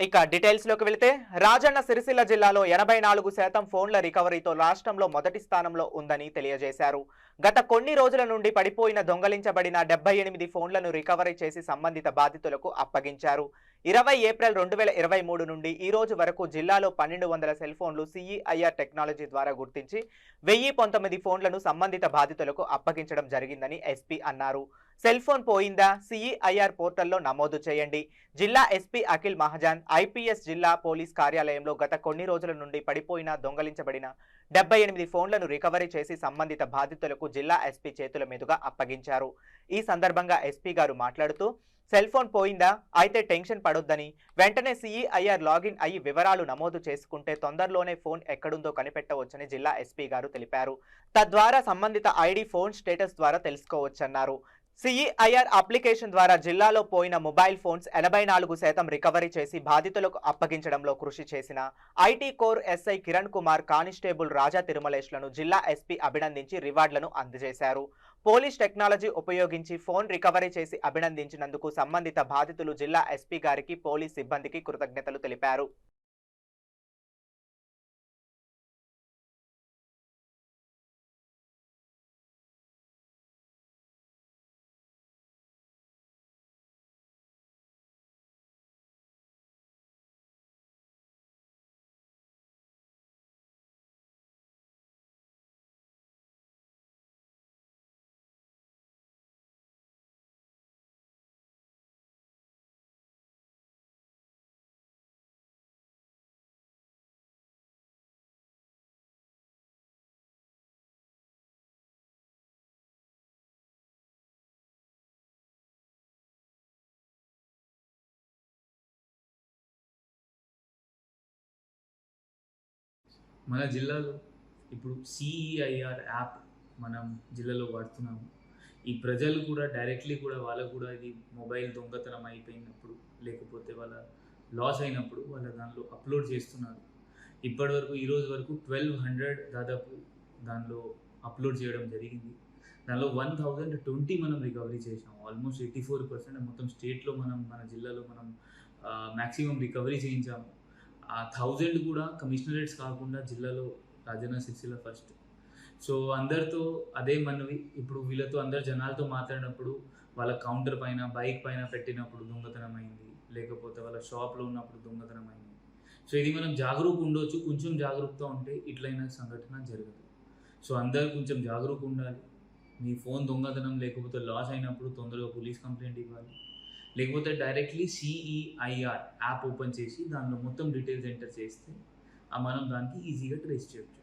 ఇక డీటెయిల్స్ లోకి వెళితే రాజన్న సిరిసిల్ల జిల్లాలో 84% ఫోన్ల రికవరీతో రాష్ట్రంలో మొదటి స్థానంలో ఉందని తెలియజేశారు. గత కొన్ని రోజుల నుండి పడిపోయిన దొంగలించబడిన 78 ఫోన్లను రికవరీ చేసి సంబంధిత బాధితులకు అప్పగించారు. 20 ఏప్రిల్ 2023 నుండి ఈ రోజు వరకు జిల్లాలో 1200 సెల్ ఫోన్లు CEIR టెక్నాలజీ ద్వారా గుర్తించి 1019 ఫోన్లను సంబంధిత బాధితులకు అప్పగించడం జరిగిందని ఎస్పీ అన్నారు. సెల్ ఫోన్ పోయిందా CEIR పోర్టల్లో నమోదు చేయండి. జిల్లా ఎస్పీ అఖిల్ మహాజన్ IPS జిల్లా పోలీస్ కార్యాలయంలో గత కొన్ని రోజుల నుండి పడిపోయిన దొంగలించబడిన 78 ఫోన్లను రికవరీ చేసి సంబంధిత బాధితులకు జిల్లా ఎస్పీ చేతుల మీదుగా అప్పగించారు. ఈ సందర్భంగా ఎస్పీ గారు మాట్లాడుతూ సెల్ ఫోన్ పోయిందా అయితే టెన్షన్ పడొద్దని, వెంటనే CEIR లాగిన్ అయ్యి వివరాలు నమోదు చేసుకుంటే తొందరలోనే ఫోన్ ఎక్కడుందో కనిపెట్టవచ్చని జిల్లా ఎస్పీ గారు తెలిపారు. తద్వారా సంబంధిత ఐడి ఫోన్ స్టేటస్ ద్వారా తెలుసుకోవచ్చన్నారు. CEIR అప్లికేషన్ ద్వారా జిల్లాలో పోయిన మొబైల్ ఫోన్స్ 84% రికవరీ చేసి బాధితులకు అప్పగించడంలో కృషి చేసిన IT core SI Kiran Kumar, constable Raja తిరుమలేష్లను జిల్లా ఎస్పీ అభినందించి రివార్డులను అందజేశారు. పోలీస్ టెక్నాలజీ ఉపయోగించి ఫోన్ రికవరీ చేసి అభినందించినందుకు సంబంధిత బాధితులు జిల్లా ఎస్పీ గారికి, పోలీస్ సిబ్బందికి కృతజ్ఞతలు తెలిపారు. మన జిల్లాలో ఇప్పుడు CEIR యాప్ మనం జిల్లాలో వాడుతున్నాము. ఈ ప్రజలు కూడా డైరెక్ట్లీ కూడా వాళ్ళకు కూడా ఇది మొబైల్ దొంగతనం అయిపోయినప్పుడు, లేకపోతే వాళ్ళ లాస్ అయినప్పుడు వాళ్ళ దానిలో అప్లోడ్ చేస్తున్నారు. ఇప్పటివరకు ఈరోజు వరకు 1200 దాదాపు దానిలో అప్లోడ్ చేయడం జరిగింది. దానిలో 1020 మనం రికవరీ చేసాం. ఆల్మోస్ట్ 84% మొత్తం స్టేట్లో మన జిల్లాలో మనం మ్యాక్సిమం రికవరీ చేయించాము. ఆ 1000 కూడా కమిషనరేట్స్ కాకుండా జిల్లాలో రాజన్న సిరిసిల్ల ఫస్ట్. సో అందరితో అదే మనవి, ఇప్పుడు వీళ్ళతో అందరు జనాలతో మాట్లాడినప్పుడు వాళ్ళ కౌంటర్ పైన, బైక్ పైన పెట్టినప్పుడు దొంగతనం అయింది, లేకపోతే వాళ్ళ షాప్లో ఉన్నప్పుడు దొంగతనం అయింది. సో ఇది మనం జాగరూక ఉండొచ్చు, కొంచెం జాగరూకత ఉంటే ఇట్లైన సంఘటన జరగదు. సో అందరు కొంచెం జాగరూక ఉండాలి. మీ ఫోన్ దొంగతనం లేకపోతే లాస్ అయినప్పుడు తొందరగా పోలీస్ కంప్లైంట్ ఇవ్వాలి, లేకపోతే డైరెక్ట్లీ CEIR యాప్ ఓపెన్ చేసి దానిలో మొత్తం డీటెయిల్స్ ఎంటర్ చేస్తే మనం దానికి ఈజీగా ట్రేస్ చేయొచ్చు.